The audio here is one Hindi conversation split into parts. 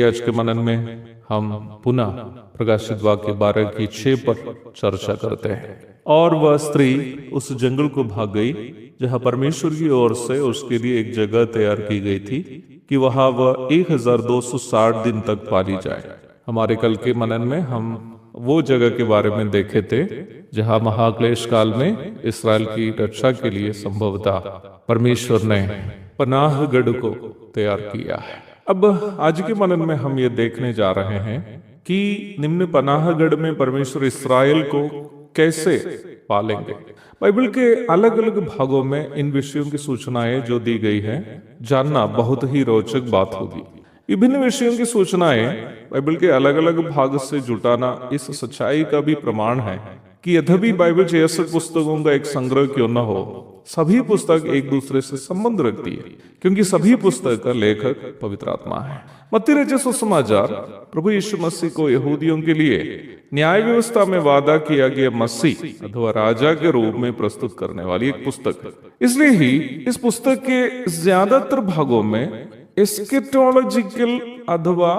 आज के मनन में हम पुनः प्रकाशित वाक्य 12 की 6 पर चर्चा करते हैं। और वह स्त्री उस जंगल को भाग गई जहां परमेश्वर की ओर से उसके लिए एक जगह तैयार की गई थी कि वहां वह 1260 दिन तक पाली जाए। हमारे कल के मनन में हम वो जगह के बारे में देखे थे जहां महाक्लेश काल में इस्राएल की रक्षा के लिए संभवतः परमेश्वर ने पनाहगढ़ को तैयार किया है। अब आज के मनन में हम ये देखने जा रहे हैं कि निम्न पनाहगढ़ में परमेश्वर इस्राएल को कैसे पालेंगे। बाइबल के अलग अलग भागों में इन विषयों की सूचनाएं जो दी गई हैं जानना बहुत ही रोचक बात होगी। विभिन्न विषयों की सूचनाएं बाइबल के अलग अलग भाग से जुटाना इस सच्चाई का भी प्रमाण है कि यद्यपि बाइबल 66 पुस्तकों का एक संग्रह क्यों न हो, सभी पुस्तक एक दूसरे से संबंध रखती है क्योंकि सभी पुस्तक का लेखक पवित्र आत्मा है। मत्ती रचित सुसमाचार प्रभु यीशु मसीह को यहूदियों के लिए न्याय व्यवस्था में वादा किया गया मसीह अथवा राजा के रूप में प्रस्तुत करने वाली एक पुस्तक है। इसलिए ही इस पुस्तक के ज्यादातर भागों में एस्केटोलॉजिकल अथवा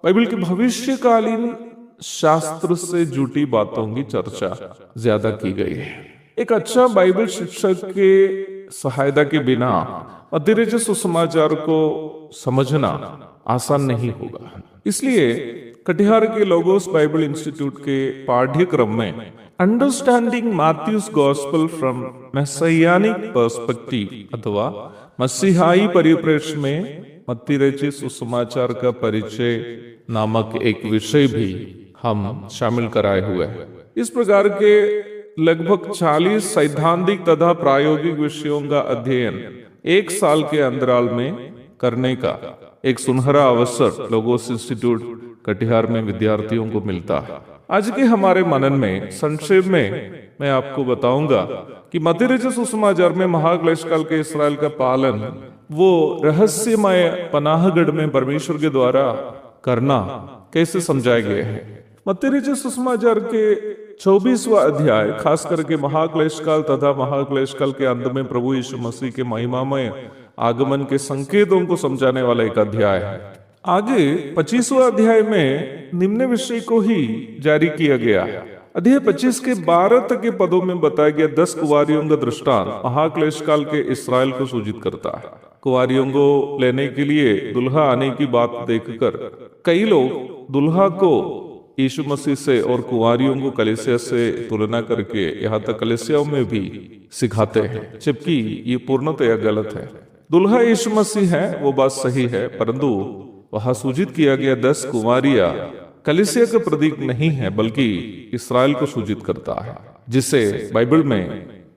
बाइबल के भविष्यकालीन शास्त्र से जुटी बातों की चर्चा ज्यादा की गई है। एक अच्छा बाइबल शिक्षक के सहायता के बिना मत्ती रचित सुसमाचार को समझना आसान नहीं होगा। इसलिए कटिहार के लोगोस बाइबल इंस्टीट्यूट के पाठ्यक्रम में understanding Matthew's gospel from messianic perspective अथवा मसीहाई परिप्रेक्ष्य में मत्ती रचित सुसमाचार का परिचय नामक एक विषय भी हम शामिल कराए हुए हैं। इस प्रकार के लगभग 40 सैद्धांतिक तथा प्रायोगिक विषयों का अध्ययन एक साल के अंतराल में करने का एक सुनहरा अवसर लोगोस इंस्टीट्यूट कटिहार में विद्यार्थियों को मिलता है। आज के हमारे मनन में संक्षेप में मैं आपको बताऊंगा कि मत्ती रचित सुसमाचार में महाक्लेश काल के इस्राएल का पालन वो रहस्यमय पनाहगढ़ में परमेश्वर के द्वारा करना कैसे समझाए गए हैं। मत्ती रचित सुसमाचार के 24वां अध्याय खास करके महाक्लेश काल तथा महाक्लेश काल के अंत में प्रभु यीशु मसीह के महिमामय आगमन के संकेतों को समझाने वाला एक अध्याय है। आगे 25वां अध्याय में निम्न विषय को ही जारी किया गया है। अध्याय 25 के 12 तक के पदों में बताया गया 10 कुंवारियों का दृष्टांत महाक्लेश काल के इस्राएल को सूचित करता है। कुंवारियों को लेने के लिए दुल्हा आने की बात देखकर कई लोग दुल्हा को यीशु मसीह से और कुंवारियों को कलीसिया से तुलना करके यहाँ तक कलीसियाओं में भी सिखाते हैं, जबकि ये पूर्णतया गलत है। दुल्हा यीशु मसीह है, वो बात सही है, परंतु वहां सूचित किया गया 10 कुंवारियां कलीसिया का प्रतीक नहीं है बल्कि इस्राएल को सूचित करता है, जिसे बाइबल में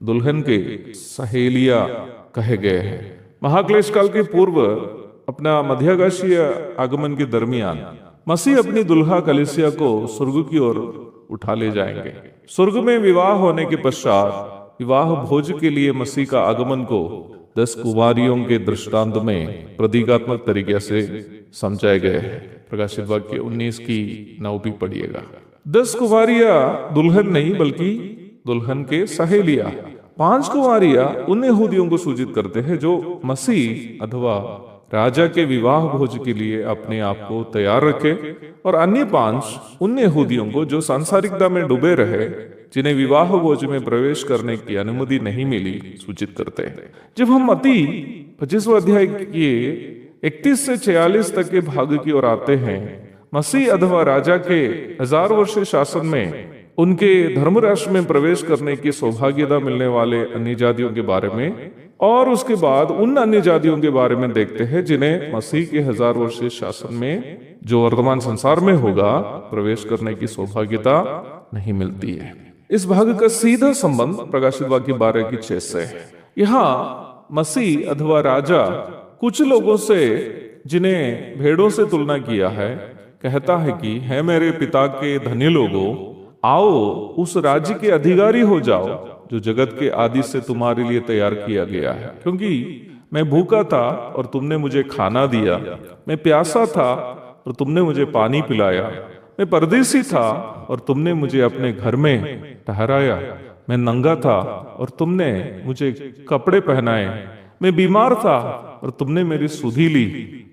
दुल्हन के सहेलियां कहे गए हैं। महाक्लेश काल के पूर्व अपना मध्याकाशीय आगमन के दरमियान मसीह अपनी दुल्हा कलीसिया को स्वर्ग की ओर उठा ले जाएंगे। स्वर्ग में विवाह होने के पश्चात विवाह भोज के लिए मसीह का आगमन को 10 कुंवारियों के दृष्टांत में प्रतीकात्मक तरीके से समझाए गए हैं। प्रकाशित वाक्य 19 की 9 भी पढ़िएगा। 10 कुंवारियां दुल्हन नहीं बल्कि दुल्हन के सहेलियां। 5 कुंवारियां उन यहूदियों को सूचित करते हैं जो मसीह अथवा राजा के विवाह भोज के लिए अपने आप को तैयार रखे, और अन्य 5 उन यहूदियों को जो सांसारिकता में डूबे रहे, जिन्हें विवाह भोज में प्रवेश करने की अनुमति नहीं मिली, सूचित करते हैं। जब हम मत्ती 25वां अध्याय के 31 से 46 तक के भाग की ओर आते हैं, मसीह अथवा राजा के 1000 वर्षीय शासन में उनके धर्म राष्ट्र में प्रवेश करने की सौभाग्यता मिलने वाले अन्य जातियों के बारे में, और उसके बाद उन अन्य जातियों के बारे में देखते हैं जिन्हें मसीह के 1000 वर्षीय शासन में जो वर्तमान संसार में होगा प्रवेश करने की सौभाग्यता नहीं मिलती है। इस भाग का सीधा संबंध प्रकाशित वाक्य 12 की 6 से है। यहाँ मसीह अथवा राजा कुछ लोगों से जिन्हें भेड़ों से तुलना किया है कहता है कि है मेरे पिता के धन्य लोगों, आओ उस राज्य के अधिकारी हो जाओ जो जगत के आदि से तुम्हारे लिए तैयार किया गया है। क्योंकि मैं भूखा था और तुमने मुझे खाना दिया, मैं प्यासा था और तुमने मुझे पानी पिलाया, मैं परदेसी था और तुमने मुझे अपने घर में ठहराया। मैं नंगा था और तुमने मुझे कपड़े पहनाए, मैं बीमार था और तुमने मेरी सुधि ली,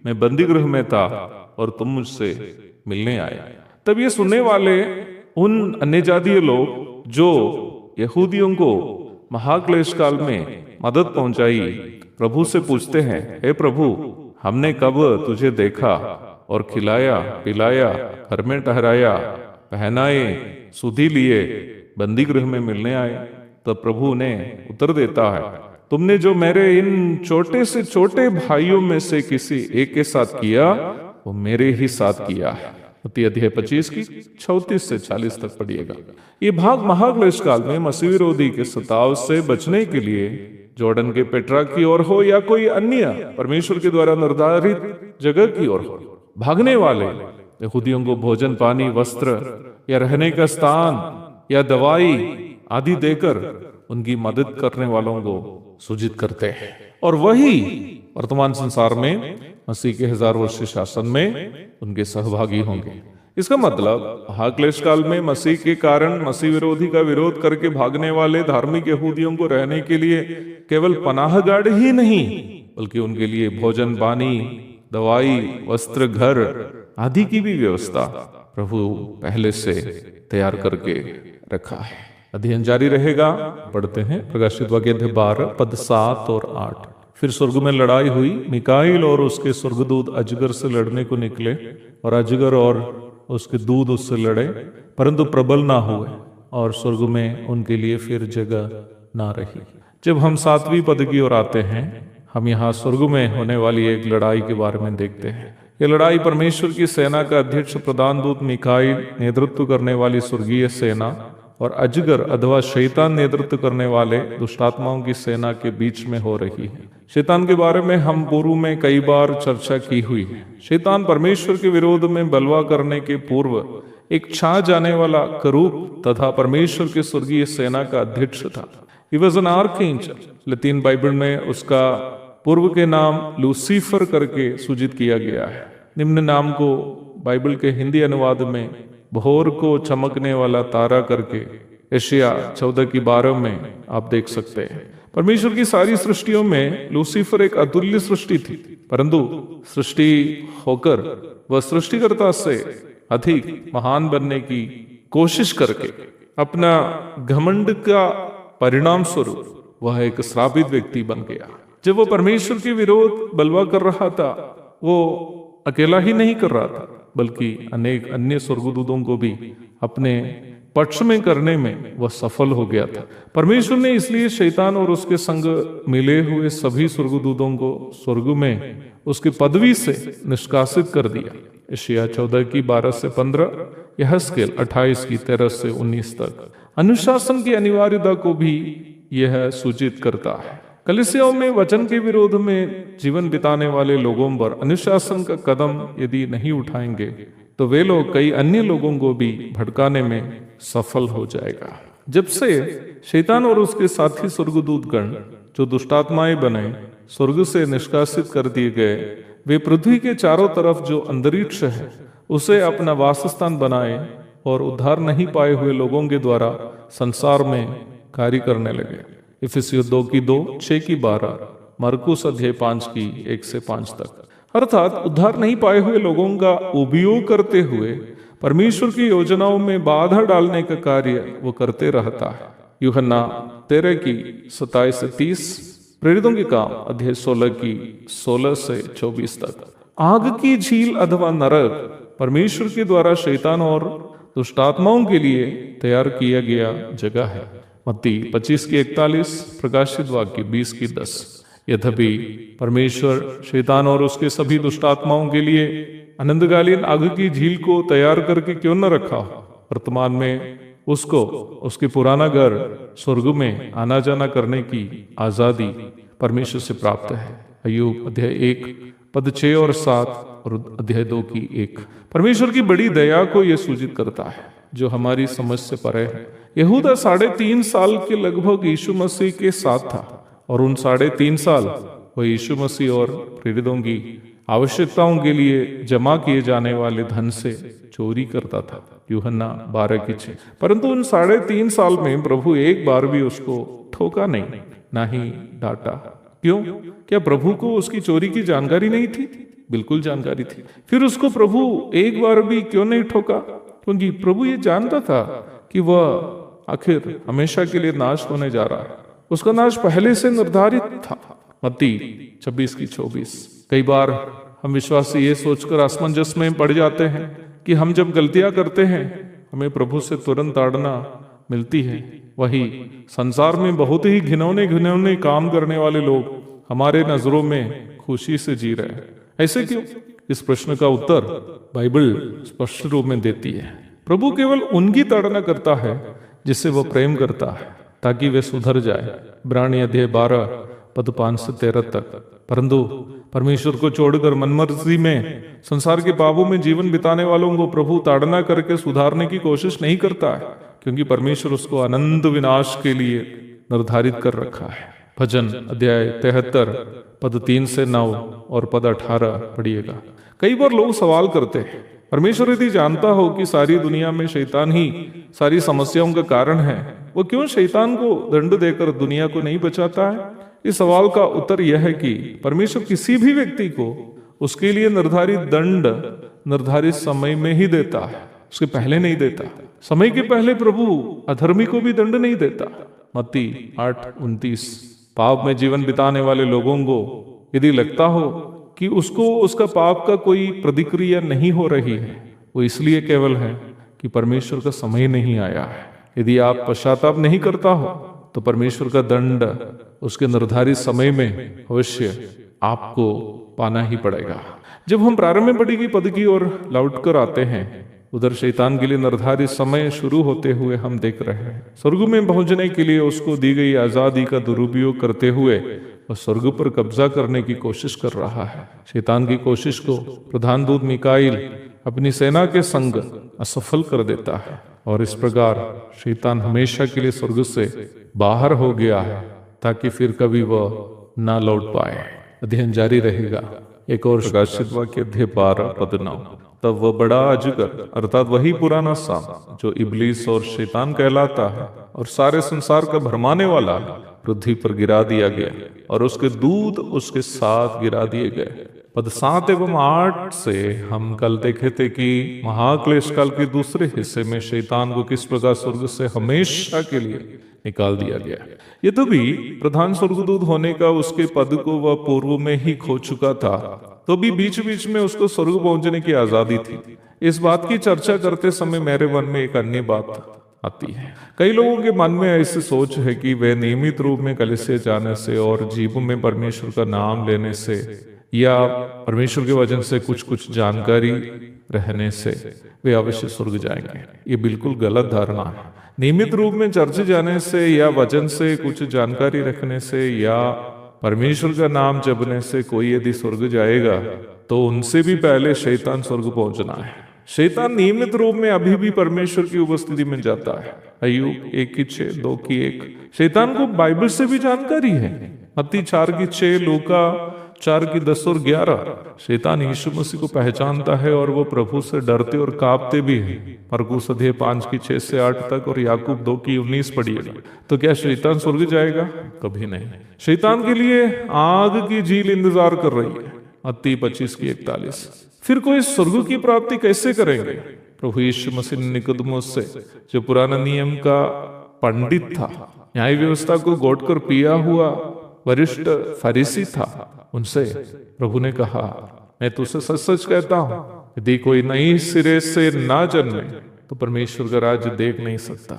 मैं बंदी गृह में था और तुम मुझसे मिलने आए। तब ये सुनने वाले उन अन्यजातीय लोग जो यहूदियों को महाक्लेश काल में मदद पहुंचाई, प्रभु से पूछते हैं, हे प्रभु, हमने कब तुझे देखा और खिलाया पिलाया, घर में ठहराया, पहनाए, सुधि लिए, बंदी गृह में मिलने आए? तब प्रभु ने उत्तर देता है, तुमने जो मेरे इन छोटे से छोटे भाइयों में से किसी एक के साथ किया, वो मेरे ही साथ किया है। अध्याय 25 की 34 से 40 तक पढ़िएगा। ये भाग महाक्लेश काल में मसीह विरोधी के सताव से बचने के लिए जॉर्डन के पेट्रा की ओर हो या कोई अन्य परमेश्वर के द्वारा निर्धारित जगह की ओर हो, भागने वाले यहूदियों को भोजन, पानी, वस्त्र या रहने का स्थान या दवाई आदि देकर उनकी मदद करने वालों को सूचित करते हैं, और वही वर्तमान संसार में मसीह के 1000 वर्षीय शासन में उनके सहभागी होंगे। इसका मतलब महाक्लेश काल में मसीह के कारण मसीह विरोधी का विरोध करके भागने वाले धार्मिक यहूदियों को रहने के लिए केवल पनाहगाह ही नहीं, बल्कि उनके लिए भोजन, पानी, दवाई, वस्त्र, घर आदि की भी व्यवस्था प्रभु पहले से तैयार करके रखा है। अध्ययन जारी रहेगा, पढ़ते हैं प्रकाशित वाक्य 12 पद 7 और 8। फिर स्वर्ग में लड़ाई हुई, मिकाईल और उसके स्वर्गदूत अजगर से लड़ने को निकले, और अजगर और उसके दूत उससे लड़े, परंतु प्रबल ना हुए, और स्वर्ग में उनके लिए फिर जगह ना रही। जब हम 7वीं पद की ओर आते हैं, हम यहाँ स्वर्ग में होने वाली एक लड़ाई के बारे में देखते हैं। यह लड़ाई परमेश्वर की सेना का अध्यक्ष प्रधान दूत मिकाईल नेतृत्व करने वाली स्वर्गीय सेना और अजगर अथवा शैतान नेतृत्व करने वाले दुष्टात्माओं की सेना के बीच में हो रही है। शैतान के बारे में हम पूर्व में कई बार चर्चा की हुई है। शैतान परमेश्वर के विरोध में बलवा करने के पूर्व एक छा जाने वाला करूब तथा परमेश्वर के स्वर्गीय सेना का अध्यक्ष था। He was an archangel। लतीन बाइबल में उसका पूर्व के नाम लूसीफर करके सूचित किया गया है। निम्न नाम को बाइबल के हिंदी अनुवाद में भोर को चमकने वाला तारा करके एशिया 14 की 12 में आप देख सकते हैं। परमेश्वर की सारी सृष्टियों में लूसीफर एक अतुल्य सृष्टि थी, परंतु सृष्टि होकर वह सृष्टिकर्ता से अधिक महान बनने की कोशिश करके अपना घमंड का परिणाम स्वरूप वह एक श्रापित व्यक्ति बन गया। जब वो परमेश्वर के विरोध बलवा कर रहा था, वो अकेला ही नहीं कर रहा था, बल्कि अनेक अन्य स्वर्गदूतों को भी अपने पक्ष में करने में वह सफल हो गया था। परमेश्वर ने इसलिए शैतान और उसके संग मिले हुए सभी स्वर्गदूतों को स्वर्ग में उसकी पदवी से निष्कासित कर दिया। यशायाह 14 की 12 से 15, यहेजकेल 28 की 13 से 19 तक। अनुशासन की अनिवार्यता को भी यह सूचित करता है। कलीसियाओं में वचन के विरोध में जीवन बिताने वाले लोगों पर अनुशासन का कदम यदि नहीं उठाएंगे तो वे लोग कई अन्य लोगों को भी भड़काने में सफल हो जाएगा। जब से शैतान और उसके साथी स्वर्गदूतगण जो दुष्टात्माएं बने स्वर्ग से निष्कासित कर दिए गए, वे पृथ्वी के चारों तरफ जो अंतरिक्ष है उसे अपना वासस्थान बनाए और उद्धार नहीं पाए हुए लोगों के द्वारा संसार में कार्य करने लगे। इफिसियों 2 की 2, 6 की 12, मरकुस अध्याय 5 की 1 से 5 तक। अर्थात उद्धार नहीं पाए हुए लोगों का उपयोग करते हुए परमेश्वर की योजनाओं में बाधा डालने का कार्य वो करते रहता है। यूहन्ना 13 की 27 से 30, प्रेरितों के काम अध्याय 16 की 16 से 24 तक। आग की झील अथवा नरक परमेश्वर के द्वारा शैतान और दुष्टात्माओं के लिए तैयार किया गया जगह है। मत्ती 25 की 41, प्रकाशित वाक्य 20 की 10। यद्यपि परमेश्वर शैतान और उसके सभी दुष्टात्माओं के लिए अनंतकालीन आग की झील को तैयार करके क्यों न रखा, वर्तमान में उसको उसके पुराना घर स्वर्ग में आना जाना करने की आजादी परमेश्वर से प्राप्त है। अय्यूब अध्याय 1 पद 6 और 7 और अध्याय 2 की 1। परमेश्वर की बड़ी दया को यह सूचित करता है जो हमारी समझ से परे है। यहूदा 3.5 साल के लगभग यीशु मसीह के साथ था और उन 3.5 साल वह यीशु मसीह और प्रेरितों की आवश्यकताओं के लिए जमा किए जाने वाले धन से चोरी करता था। यूहन्ना 12:6। परंतु उन 3.5 साल में प्रभु एक बार भी उसको ठोका नहीं, ना ही डांटा। क्यों? क्या प्रभु को उसकी चोरी की जानकारी नहीं थी? बिल्कुल जानकारी थी। फिर उसको प्रभु एक बार भी क्यों नहीं ठोका? क्योंकि प्रभु ये जानता था कि वह आखिर हमेशा के लिए नाश होने जा रहा है। उसका नाश पहले से निर्धारित था। मत्ती 26:24। कई बार हम विश्वासी ये सोचकर असमंजस में पड़ जाते हैं कि हम जब गलतियां करते हैं हमें प्रभु से तुरंत ताड़ना मिलती है, वही संसार में बहुत ही घिनौने काम करने वाले लोग हमारे नजरों में खुशी से जी रहे हैं। ऐसे क्यों? इस प्रश्न का उत्तर बाइबल स्पष्ट रूप में देती है। प्रभु केवल उनकी ताड़ना करता है जिससे वह प्रेम करता है, ताकि वे सुधर जाए। इब्रानी अध्याय 12 पद 5 से 13 तक। परंतु परमेश्वर को छोड़कर मनमर्जी में संसार के पापों में जीवन बिताने वालों को प्रभु ताड़ना करके सुधारने की कोशिश नहीं करता है, क्योंकि परमेश्वर उसको अनंत विनाश के लिए निर्धारित कर रखा है। भजन अध्याय 73 पद 3 से 9 और पद 18 पढ़िएगा। कई बार लोग सवाल करते हैं, परमेश्वर यदि जानता हो कि सारी दुनिया में शैतान ही सारी समस्याओं का कारण है, वो क्यों शैतान को दंड देकर दुनिया को नहीं बचाता है? इस सवाल का उत्तर यह है कि परमेश्वर किसी भी व्यक्ति को उसके लिए निर्धारित दंड निर्धारित समय में ही देता है, उसके पहले नहीं देता। समय के पहले प्रभु अधर्मी को भी दंड नहीं देता। मत्ती 8:29। पाप में जीवन बिताने वाले लोगों को यदि लगता हो कि उसको उसका पाप का कोई प्रतिक्रिया नहीं हो रही है, वो इसलिए केवल है कि परमेश्वर का समय नहीं आया है। यदि आप पश्चाताप नहीं करता हो तो परमेश्वर का दंड उसके निर्धारित समय में अवश्य आपको पाना ही पड़ेगा। जब हम प्रारंभ में पढ़ी गई पद की ओर लौट कर आते हैं, उधर शैतान के लिए निर्धारित समय शुरू होते हुए हम देख रहे हैं। स्वर्ग में पहुंचने के लिए उसको दी गई आजादी का दुरुपयोग करते हुए वह स्वर्ग पर कब्जा करने की कोशिश कर रहा है। शैतान की कोशिश को प्रधान दूत मिकाईल अपनी सेना के संग असफल कर देता है, और इस प्रकार शैतान हमेशा के लिए स्वर्ग से बाहर हो गया है, ताकि फिर कभी वह ना लौट पाए। अध्ययन जारी रहेगा। एक और प्रकाशित वाक्य अध्याय 12 पद 9। तब वह बड़ा अजगर अर्थात वही पुराना सांप जो इब्लीस और शैतान कहलाता है और सारे संसार का भरमाने वाला पृथ्वी पर गिरा दिया गया, और उसके दूत उसके साथ गिरा दिए गए। पद 7 एवं 8 से हम कल देखे थे कि महाक्लेश काल के दूसरे हिस्से में शैतान को किस प्रकार स्वर्ग से हमेशा के लिए निकाल दिया गया। ये तो भी प्रधान स्वर्गदूत होने का उसके पद को वह पूर्व में ही खो चुका था, तो भी बीच बीच में उसको स्वर्ग पहुंचने की आजादी थी। इस बात की चर्चा करते समय मेरे मन में एक अन्य बात आती है। कई लोगों के मन में ऐसी सोच है कि वे नियमित रूप में कलीसिया जाने से और जीवन में परमेश्वर का नाम लेने से या परमेश्वर के वचन से कुछ जानकारी रहने से वे अवश्य स्वर्ग जाएंगे। ये बिल्कुल गलत धारणा है। नियमित रूप में चर्च जाने से या वचन से कुछ जानकारी रखने से या परमेश्वर का नाम जपने से कोई यदि स्वर्ग जाएगा तो उनसे भी पहले शैतान स्वर्ग पहुंचना है। शैतान नियमित रूप में अभी भी परमेश्वर की उपस्थिति में जाता है। अय्यूब 1:6, 2:1। शैतान को बाइबल से भी जानकारी है। मत्ती 4:6, लूका 4:10 और 11। शैतान यीशु मसीह को पहचानता है और वो प्रभु से डरते और कांपते भी हैं। मरकुस अध्याय 5:6 से 8 तक और याकूब 2:19 पढ़िएगा। तो क्या शैतान स्वर्ग जाएगा? कभी नहीं। शैतान के लिए आग की झील इंतजार कर रही है। मत्ती 25:41। फिर कोई स्वर्ग की प्राप्ति कैसे करेंगे? प्रभु यीशु मसीह ने निकोदेमुस से, जो पुराना नियम का पंडित था, न्याय व्यवस्था को घोट कर पिया हुआ वरिष्ठ फरीसी था, उनसे प्रभु ने कहा, मैं तुझसे सच सच कहता हूं, यदि कोई नई सिरे से ना जन्मे तो परमेश्वर का राज्य देख नहीं सकता।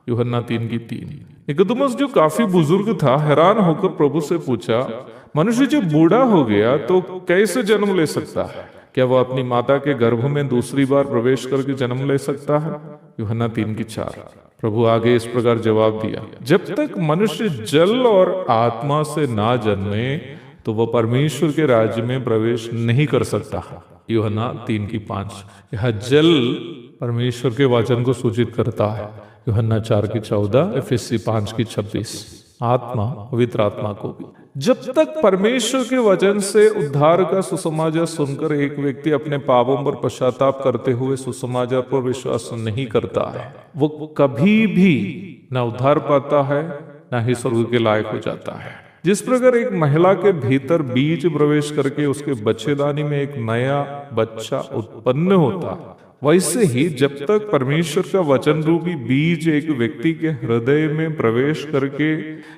यूहन्ना 3:3। निकोदेमुस जो काफी बुजुर्ग था, हैरान होकर प्रभु से पूछा, मनुष्य जब बूढ़ा हो गया तो कैसे जन्म ले सकता है? क्या वह अपनी माता के गर्भ में दूसरी बार प्रवेश करके जन्म ले सकता है? यूहन्ना 3:4। प्रभु आगे इस प्रकार जवाब दिया, जब तक मनुष्य जल और आत्मा से ना जन्मे तो वह परमेश्वर के राज्य में प्रवेश नहीं कर सकता। यूहन्ना 3:5। यह जल परमेश्वर के वचन को सूचित करता है। यूहन्ना 4:14, एफएससी 5:26। आत्मा पवित्र आत्मा को भी। जब तक परमेश्वर के वचन से उद्धार का सुसमाचार सुनकर एक व्यक्ति अपने पापों पर पश्चाताप करते हुए सुसमाचार पर विश्वास नहीं करता है, वो कभी भी ना उद्धार पाता है, ना ही स्वर्ग के लायक हो जाता है। जिस प्रकार एक महिला के भीतर बीज प्रवेश करके उसके बच्चेदानी में एक नया बच्चा उत्पन्न होता, वैसे ही जब तक परमेश्वर का वचन रूपी बीज एक व्यक्ति के हृदय में प्रवेश करके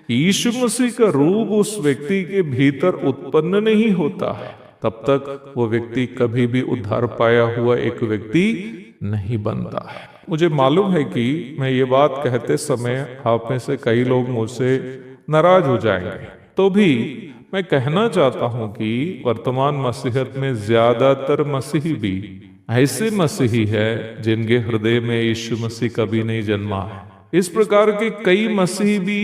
यीशु मसीह का रूप उस व्यक्ति के भीतर उत्पन्न नहीं होता है, तब तक वो व्यक्ति कभी भी उद्धार पाया हुआ एक व्यक्ति नहीं बनता है। मुझे मालूम है कि मैं ये बात कहते समय आप में से कई लोग मुझसे नाराज हो जाएंगे, तो भी मैं कहना चाहता हूं कि वर्तमान मसीहत में ज्यादातर मसीही भी ऐसे मसीही है जिनके हृदय में यीशु मसीह कभी नहीं जन्मा है। इस प्रकार के कई मसीही भी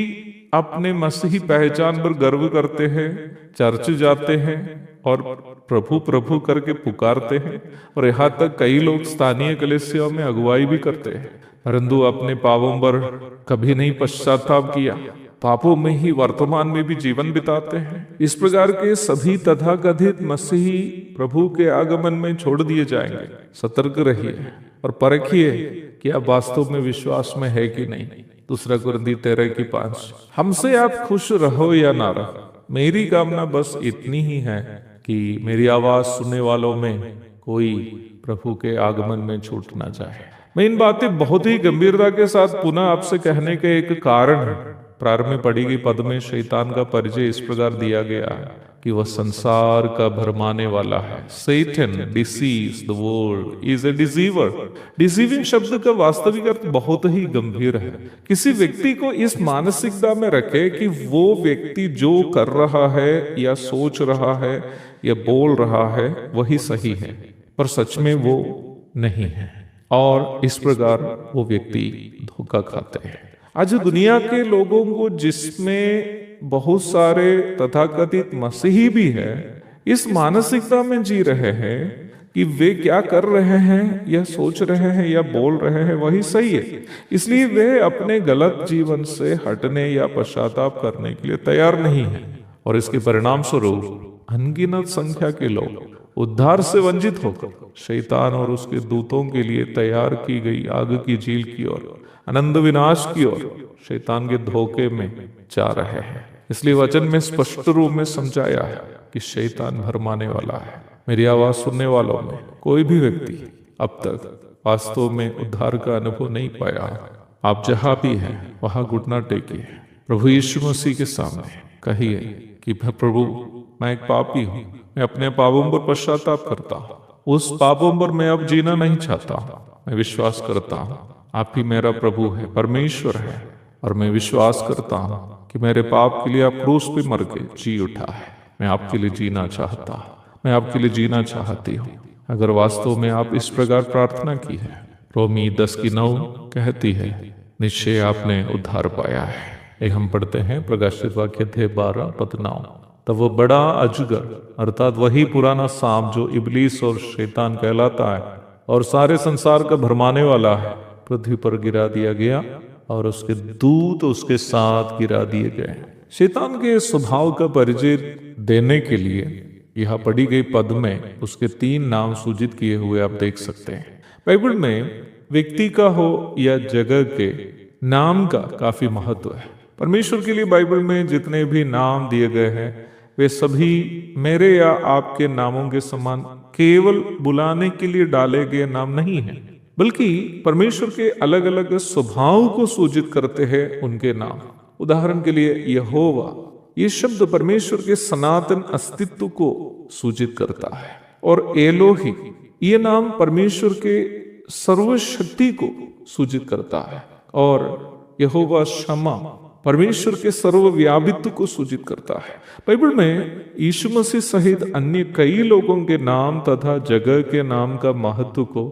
अपने मसीही पहचान पर गर्व करते हैं, चर्च जाते हैं और प्रभु प्रभु करके पुकारते हैं, और यहाँ तक कई लोग स्थानीय कलीसियाओं में अगुवाई भी करते हैं, परंतु अपने पापों पर कभी नहीं पश्चाताप किया, पापों में ही वर्तमान में भी जीवन बिताते हैं। इस प्रकार के सभी तथाकथित मसीही प्रभु के आगमन में छोड़ दिए जाएंगे। सतर्क रहिए और परखिए कि आप वास्तव में विश्वास में है कि नहीं। 2 कुरिन्थी 13:5। हमसे आप खुश रहो या ना रहो, मेरी कामना बस इतनी ही है कि मेरी आवाज सुनने वालों में कोई प्रभु के आगमन में छूट ना जाए। मैं इन बातें बहुत ही गंभीरता के साथ पुनः आपसे कहने के एक कारण, प्रारंभ में पढ़ी गई पद में शैतान का परिचय इस प्रकार दिया गया कि वह संसार का भरमाने वाला है। Satan deceives the world, is a deceiver। Deceiving शब्द का वास्तविक अर्थ बहुत ही गंभीर है। किसी व्यक्ति को इस मानसिकता में रखे कि वो व्यक्ति जो कर रहा है या सोच रहा है या बोल रहा है वही सही है, पर सच में वो नहीं है, और इस प्रकार वो व्यक्ति धोखा खाते हैं। आज दुनिया के लोगों को, जिसमें बहुत सारे तथाकथित मसीही भी है, इस मानसिकता में जी रहे हैं कि वे क्या कर रहे हैं या सोच रहे हैं या बोल रहे हैं वही सही है, इसलिए वे अपने गलत जीवन से हटने या पश्चाताप करने के लिए तैयार नहीं है, और इसके परिणाम स्वरूप अनगिनत संख्या के लोग उद्धार से वंचित होकर शैतान और उसके दूतों के लिए तैयार की गई आग की झील की ओर, अनंत विनाश की ओर, शैतान के धोखे में जा रहे हैं। इसलिए वचन में स्पष्ट रूप में समझाया है कि शैतान भरमाने वाला है। मेरी आवाज सुनने वालों में कोई भी व्यक्ति अब तक वास्तव में उद्धार का अनुभव नहीं पाया, आप जहां भी हैं वहां घुटना टेकिए, प्रभु यीशु मसीह के सामने कहिए कि प्रभु, मैं एक पापी हूँ, मैं अपने पापों पर पश्चाताप करता हूँ, उस पापों पर मैं अब जीना नहीं चाहता हूँ, मैं विश्वास करता हूँ आप ही मेरा प्रभु है, परमेश्वर है, और मैं विश्वास करता हूँ कि मेरे पाप के लिए आप क्रूस पे मर के जी उठा है। मैं आपके लिए जीना चाहता हूँ, मैं आपके लिए जीना चाहती हूँ। अगर वास्तव में आप इस प्रकार प्रार्थना की है, रोमी 10:9 कहती है, निश्चय आपने उद्धार पाया है। एक हम पढ़ते हैं प्रकाशित वाक्य 12:9। तब वो बड़ा अजगर अर्थात वही पुराना सांप जो इबलीस और शैतान कहलाता है और सारे संसार का भरमाने वाला है, पृथ्वी पर गिरा दिया गया और उसके दूत उसके साथ गिरा दिए गए। शैतान के स्वभाव का परिचय देने के लिए यह पढ़ी गई पद में उसके 3 नाम सूचित किए हुए आप देख सकते हैं। बाइबल में व्यक्ति का हो या जगह के नाम का काफी महत्व है। परमेश्वर के लिए बाइबल में जितने भी नाम दिए गए हैं वे सभी मेरे या आपके नामों के समान केवल बुलाने के लिए डाले गए नाम नहीं हैं, बल्कि परमेश्वर के अलग अलग स्वभाव को सूचित करते हैं उनके नाम। उदाहरण के लिए यहोवा, ये शब्द परमेश्वर के सनातन अस्तित्व को सूचित करता है, और एलोही, ये नाम परमेश्वर के सर्वशक्ति को सूचित करता है, और यहोवा शमा परमेश्वर के सर्वव्यापित्व को सूचित करता है। बाइबल में यीशु मसीह सहित अन्य कई लोगों के नाम तथा जगह के नाम का महत्व को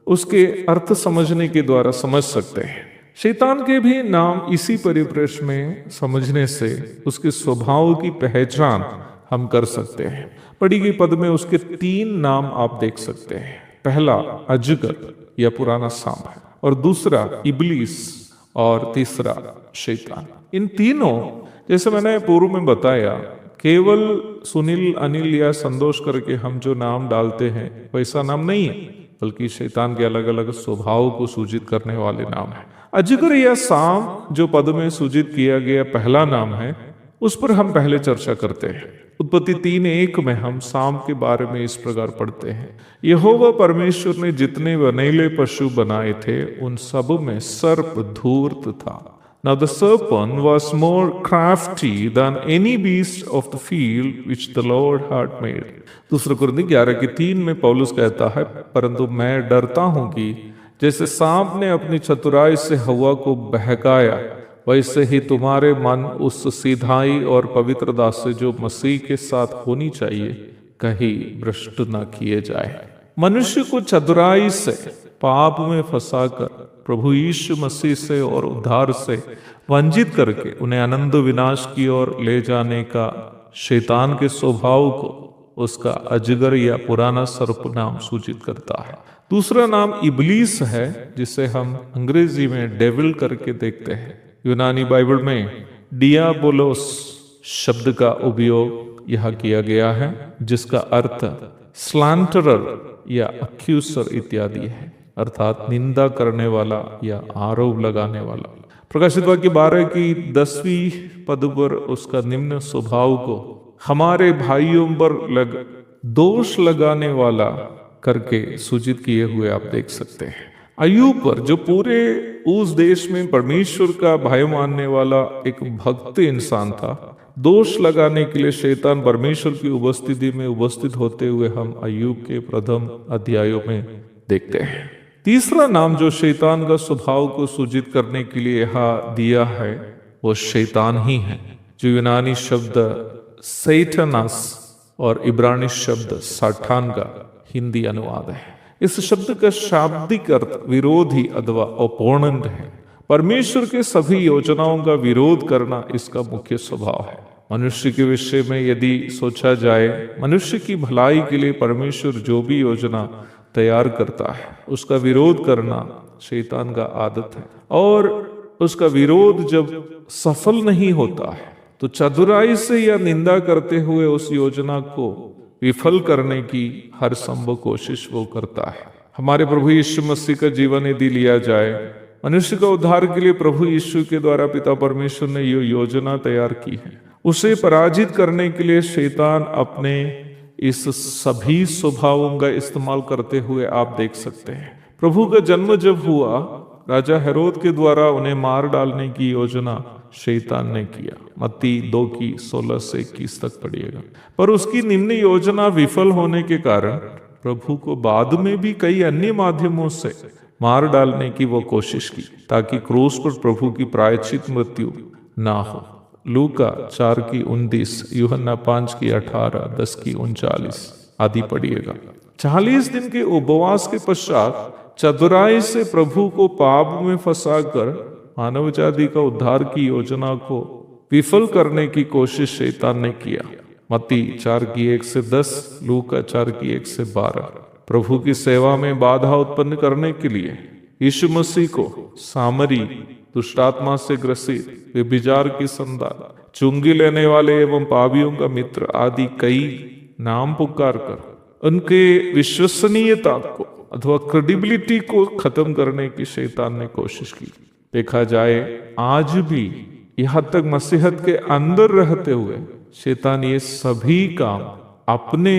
उसके अर्थ समझने के द्वारा समझ सकते हैं। शैतान के भी नाम इसी परिप्रेक्ष्य में समझने से उसके स्वभाव की पहचान हम कर सकते हैं। पढ़ी गई पद में उसके 3 नाम आप देख सकते हैं। पहला अजगर या पुराना सांप है, और दूसरा इबलीस, और तीसरा शैतान। इन तीनों, जैसे मैंने पूर्व में बताया केवल सुनील, अनिल या संतोष करके हम जो नाम डालते हैं वैसा नाम नहीं है, बल्कि शैतान के अलग अलग स्वभाव को सूचित करने वाले नाम है। अजगर या सांप जो पद में सूचित किया गया पहला नाम है, उस पर हम पहले चर्चा करते हैं। उत्पत्ति 3:1 में हम सांप के बारे में इस प्रकार पढ़ते हैं, यहोवा परमेश्वर ने जितने वनैले पशु बनाए थे उन सब में सर्प धूर्त था। Now the serpent was more crafty than any beast of the field which the Lord had made. दूसरा कुरिन्थियों 11:3 में पौलुस कहता है, परंतु मैं डरता हूं कि जैसे सांप ने अपनी चतुराई से हवा को बहकाया, वैसे ही तुम्हारे मन उस सीधाई और पवित्रता से जो मसीह के साथ होनी चाहिए कहीं भ्रष्ट न किए जाए। मनुष्य को चतुराई से पाप में फंसाकर प्रभु यीशु मसीह से और उद्धार से वंचित करके उन्हें अनंत विनाश की ओर ले जाने का शैतान के स्वभाव को उसका अजगर या पुराना सर्प नाम सूचित करता है। दूसरा नाम इब्लीस है, जिसे हम अंग्रेजी में डेविल करके देखते हैं। यूनानी बाइबल में डियाबोलोस शब्द का उपयोग यहाँ किया गया है, जिसका अर्थ स्लैंटरर या अक्यूसर इत्यादि है, अर्थात निंदा करने वाला या आरोप लगाने वाला। प्रकाशित वाक्य 12 की 10वीं पद पर उसका निम्न स्वभाव को हमारे भाइयों पर दोष लगाने वाला करके सूचित किए हुए आप देख सकते हैं। अय्यूब पर, जो पूरे उस देश में परमेश्वर का भय मानने वाला एक भक्त इंसान था, दोष लगाने के लिए शैतान परमेश्वर की उपस्थिति में उपस्थित होते हुए हम अय्यूब के प्रथम अध्यायों में देखते हैं। तीसरा नाम जो शैतान का स्वभाव को सूचित करने के लिए यहाँ दिया है वो शैतान ही है, जो यूनानी शब्द सैटानस और इब्रानी शब्द साठान का हिंदी अनुवाद है। इस शब्द का शाब्दिक अर्थ विरोधी अथवा ओपोनेंट है। परमेश्वर के सभी योजनाओं का विरोध करना इसका मुख्य स्वभाव है। मनुष्य के विषय में यदि सोचा जाए, मनुष्य की भलाई के लिए परमेश्वर जो भी योजना तैयार करता है उसका विरोध करना शैतान का आदत है, और उसका विरोध जब सफल नहीं होता है तो चतुराई से या निंदा करते हुए उस योजना को विफल करने की हर संभव कोशिश वो करता है। हमारे प्रभु यीशु मसीह का जीवन यदि लिया जाए, मनुष्य का उद्धार के लिए प्रभु यीशु के द्वारा पिता परमेश्वर ने ये योजना तैयार की है। उसे पराजित करने के लिए शैतान अपने इस सभी स्वभावों का इस्तेमाल करते हुए आप देख सकते हैं। प्रभु का जन्म जब हुआ, राजा हेरोद के द्वारा उन्हें मार डालने की योजना शैतान ने किया। मत्ती 2:16 से 21 तक पढ़िएगा। पर उसकी निम्न योजना विफल होने के कारण प्रभु को बाद में भी कई अन्य माध्यमों से मार डालने की वो कोशिश की, ताकि क्रूस पर प्रभु की प्रायश्चित मृत्यु ना हो। लूका 4:29, यूहन्ना 5:18, 10:39 आदि पढ़िएगा। 40 दिन के उपवास के पश्चात चतुराई से प्रभु को पाप में फंसाकर मानव जाति का उद्धार की योजना को विफल करने की कोशिश शैतान ने किया। मत्ती 4:1 से 10, लूका 4:1 से 12। प्रभु की सेवा में बाधा उत्पन्न करने के लिए यीशु मसीह को सामरी, दुष्टात्मा से ग्रसित, व्यभिचार की संतान, चुंगी लेने वाले एवं पापियों का मित्र आदि कई नाम पुकार कर उनके विश्वसनीयता को अथवा क्रेडिबिलिटी को खत्म करने की शैतान ने कोशिश की। देखा जाए आज भी यहाँ तक मसीहत के अंदर रहते हुए शैतान ये सभी काम अपने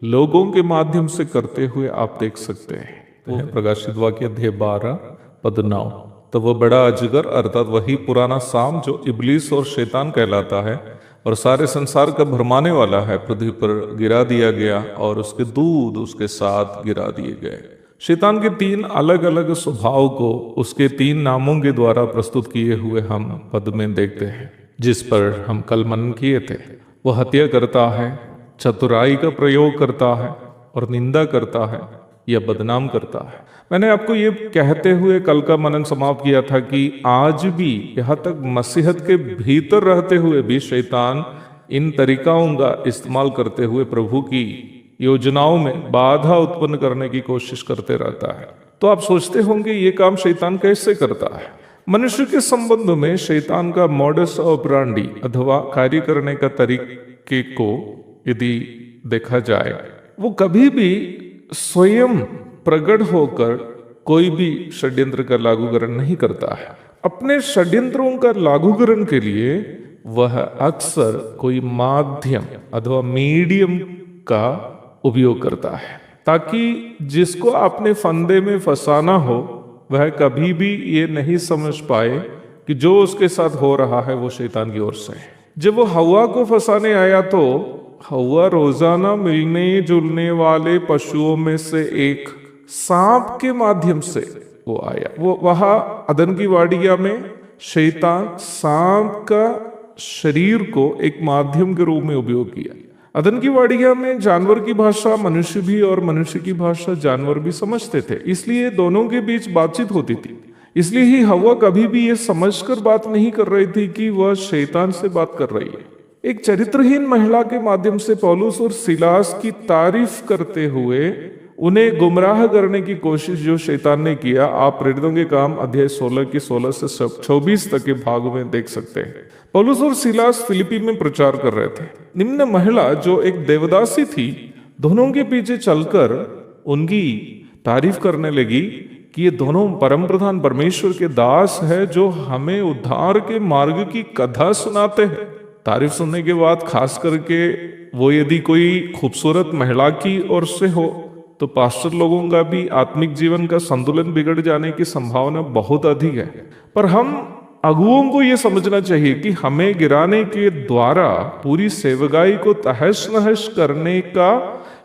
लोगों के माध्यम से करते हुए आप देख सकते हैं। प्रकाशित वाक्य अध्याय 12 पद 9। तो वह बड़ा अजगर अर्थात वही पुराना सांप जो इब्लीस और शैतान कहलाता है और सारे संसार का भरमाने वाला है, पृथ्वी पर गिरा दिया गया और उसके दूत उसके साथ गिरा दिए गए। शैतान के 3 अलग अलग स्वभाव को उसके 3 नामों के द्वारा प्रस्तुत किए हुए हम पद में देखते हैं, जिस पर हम कल मनन किए थे। वह हत्या करता है, चतुराई का प्रयोग करता है और निंदा करता है या बदनाम करता है। मैंने आपको ये कहते हुए कल का मनन समाप्त किया था कि आज भी यहाँ तक मसीहत के भीतर रहते हुए भी शैतान इन तरीकाओं का इस्तेमाल करते हुए प्रभु की योजनाओं में बाधा उत्पन्न करने की कोशिश करते रहता है। तो आप सोचते होंगे ये काम शैतान कैसे करता है। मनुष्य के संबंध में शैतान का मॉडस ऑपरेंडी अथवा कार्य करने का के को यदि देखा जाए, वो कभी भी स्वयं प्रकट होकर कोई भी षड्यंत्र का लागूकरण नहीं करता है। अपने षड्यंत्रों का लागूकरण के लिए वह अक्सर कोई माध्यम अथवा मीडियम का उपयोग करता है, ताकि जिसको अपने फंदे में फंसाना हो वह कभी भी ये नहीं समझ पाए कि जो उसके साथ हो रहा है वो शैतान की ओर से है। जब वो हवा को फंसाने आया तो हवा रोजाना मिलने जुलने वाले पशुओं में से एक सांप के माध्यम से वो आया। वो वहां अदन की वाटिका में शैतान सांप का शरीर को एक माध्यम के रूप में उपयोग किया। अदन की वाटिका में जानवर की भाषा मनुष्य भी और मनुष्य की भाषा जानवर भी समझते थे, इसलिए दोनों के बीच बातचीत होती थी। इसलिए ही हवा कभी भी ये समझकर बात नहीं कर रही थी कि वह शैतान से बात कर रही है। एक चरित्रहीन महिला के माध्यम से पौलुस और सिलास की तारीफ करते हुए उन्हें गुमराह करने की कोशिश जो शैतान ने किया, आप प्रेरितों के काम अध्याय 16 की 16 से 24 तक के भाग में देख सकते हैं। पौलुस और सिलास फिलिपी में प्रचार कर रहे थे। निम्न महिला जो एक देवदासी थी, दोनों के पीछे चलकर उनकी तारीफ करने लगी कि ये दोनों परम प्रधान परमेश्वर के दास है जो हमें उद्धार के मार्ग की कथा सुनाते हैं। तारीफ सुनने के बाद खास करके वो यदि कोई खूबसूरत महिला की ओर से हो तो पास्टर लोगों का भी आत्मिक जीवन का संतुलन बिगड़ जाने की संभावना बहुत अधिक है। पर हम अगुओं को यह समझना चाहिए कि हमें गिराने के द्वारा पूरी सेवकाई को तहस नहस करने का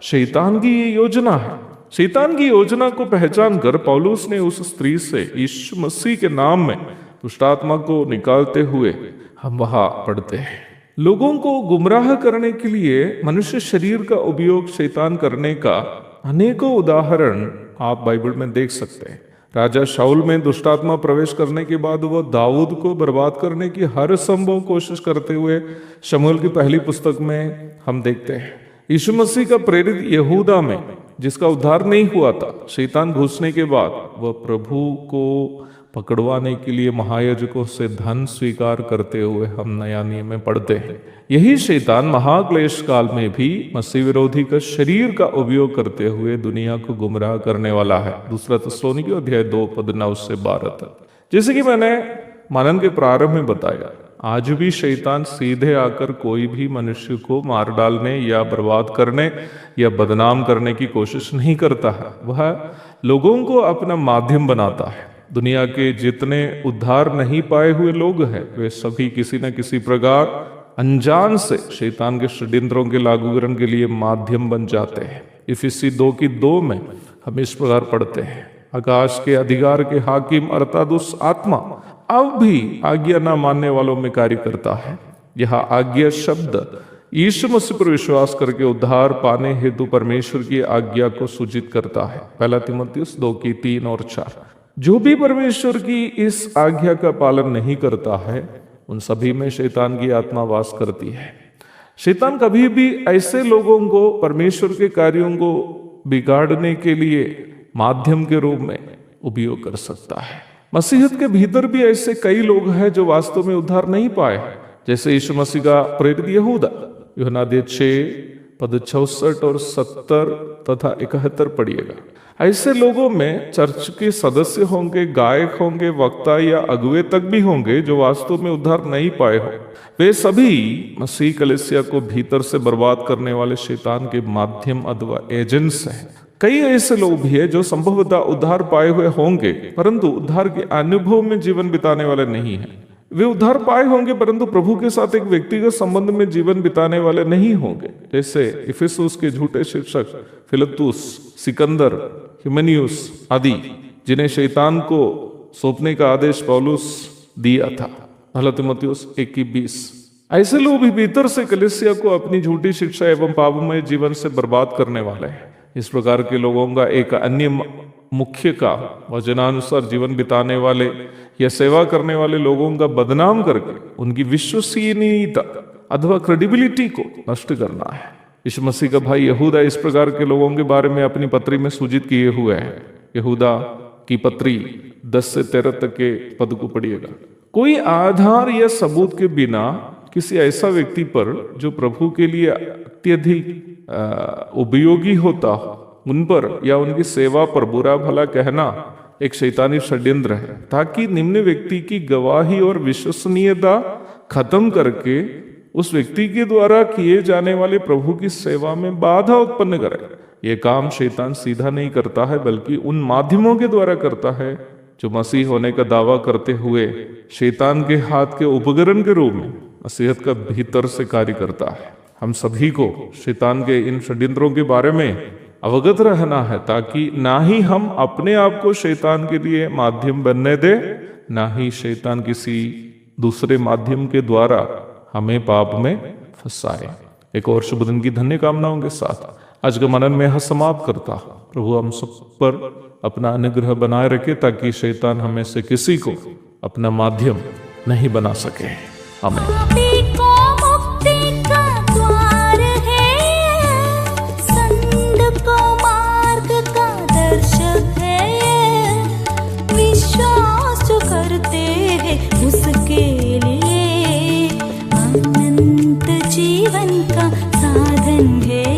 शैतान की ये योजना है। शैतान की योजना को पहचान कर पौलुस ने उस स्त्री से यीशु मसीह के नाम में दुष्ट आत्मा को निकालते हुए हम वहां पढ़ते हैं। लोगों को गुमराह करने के लिए मनुष्य शरीर का उपयोग शैतान करने का अनेकों उदाहरण आप बाइबल में देख सकते हैं। राजा शाऊल में दुष्टात्मा प्रवेश करने के बाद वह दाऊद को बर्बाद करने की हर संभव कोशिश करते हुए शमूएल की पहली पुस्तक में हम देखते हैं। यीशु मसीह का प्रेरित यहूदा में जिसका उद्धार नहीं हुआ था, शैतान घुसने के बाद वह प्रभु को पकड़वाने के लिए महायाजकों से धन स्वीकार करते हुए हम नया नियम में पढ़ते हैं। यही शैतान महाक्लेश काल में भी मसीह विरोधी का शरीर का उपयोग करते हुए दुनिया को गुमराह करने वाला है। दूसरा थिस्सलुनीकियों अध्याय 2 पद 9 से 12 तक। जैसे कि मैंने मनन के प्रारंभ में बताया, आज भी शैतान सीधे आकर कोई भी मनुष्य को मार डालने या बर्बाद करने या बदनाम करने की कोशिश नहीं करता है। वह लोगों को अपना माध्यम बनाता है। दुनिया के जितने उद्धार नहीं पाए हुए लोग हैं वे सभी किसी न किसी प्रकार अनजान से शैतान के षड्यंत्रों के लागूकरण के लिए माध्यम बन जाते हैं। इफिसी 2 की 2 में हम इस प्रकार पढ़ते हैं, आकाश के अधिकार के हाकिम अर्थात उस आत्मा अब भी आज्ञा न मानने वालों में कार्य करता है। यह आज्ञा शब्द यीशु मसीह पर विश्वास करके उद्धार पाने हेतु परमेश्वर की आज्ञा को सूचित करता है। पहला तीमुथियुस 2 की 3 और 4। जो भी परमेश्वर की इस आज्ञा का पालन नहीं करता है उन सभी में शैतान की आत्मा वास करती है। शैतान कभी भी ऐसे लोगों को परमेश्वर के कार्यों को बिगाड़ने के लिए माध्यम के रूप में उपयोग कर सकता है। मसीहत के भीतर भी ऐसे कई लोग हैं जो वास्तव में उद्धार नहीं पाए, जैसे यीशु मसीह का प्रेरित यहूदा। यूहन्ना 6 पद 66 और 70 तथा 71 पढ़िएगा। ऐसे लोगों में चर्च के सदस्य होंगे, गायक होंगे, वक्ता या अगुवे तक भी होंगे जो वास्तव में उद्धार नहीं पाए हो। वे सभी मसीह कलीसिया को भीतर से बर्बाद करने वाले शैतान के माध्यम अथवा एजेंट्स हैं। कई ऐसे लोग भी हैं जो संभवतः उद्धार पाए हुए होंगे परंतु उद्धार के अनुभव में जीवन बिताने वाले नहीं हैं। वे उद्धार पाए होंगे परंतु प्रभु के साथ एक व्यक्तिगत संबंध में जीवन बिताने वाले नहीं होंगे, जैसे इफिसुस के झूठे शिक्षक फिलतुस, सिकंदर, हिमेनियुस आदि, जिन्हें शैतान को सौंपने का आदेश पौलुस दिया था। पहला तीमुथियुस 1:20। ऐसे लोग भी भीतर से कलीसिया को अपनी झूठी शिक्षा एवं पापमय जीवन से बर्बाद करने वाले हैं। इस प्रकार के लोगों का एक अन्य मुख्य का वचनानुसार जीवन बिताने वाले या सेवा करने वाले लोगों का बदनाम करके उनकी विश्वसनीयता अथवा क्रेडिबिलिटी को नष्ट करना है। यीशु मसीह का भाई यहूदा इस प्रकार के लोगों के बारे में अपनी पत्री में सूचित किए हुए हैं। यहूदा की पत्री 10 से 13 तक के पद को पढ़िएगा। कोई आधार या सबूत के बिना किसी ऐसा व्यक्ति पर जो प्रभु के लिए अत्यधिक उपयोगी होता, उन पर या उनकी सेवा पर बुरा भला कहना एक शैतानी षड्यंत्र है, ताकि निम्न व्यक्ति की गवाही और विश्वसनीयता खत्म करके उस व्यक्ति के द्वारा किए जाने वाले प्रभु की सेवा में बाधा उत्पन्न करे। यह काम शैतान सीधा नहीं करता है, बल्कि उन माध्यमों के द्वारा करता है जो मसीह होने का दावा करते हुए शैतान के हाथ के उपकरण के रूप में मसीहत का भीतर से कार्य करता है। हम सभी को शैतान के इन षड्यंत्रों के बारे में अवगत रहना है, ताकि ना ही हम अपने आप को शैतान के लिए माध्यम बनने दे, ना ही शैतान किसी दूसरे माध्यम के द्वारा हमें पाप में फंसाए। एक और शुभ दिन की धन्य कामनाओं के साथ आज का मनन में यह समाप्त करता। प्रभु हम सब पर अपना अनुग्रह बनाए रखे, ताकि शैतान हमें से किसी को अपना माध्यम नहीं बना सके। आमीन। उसके लिए अनंत जीवन का साधन है।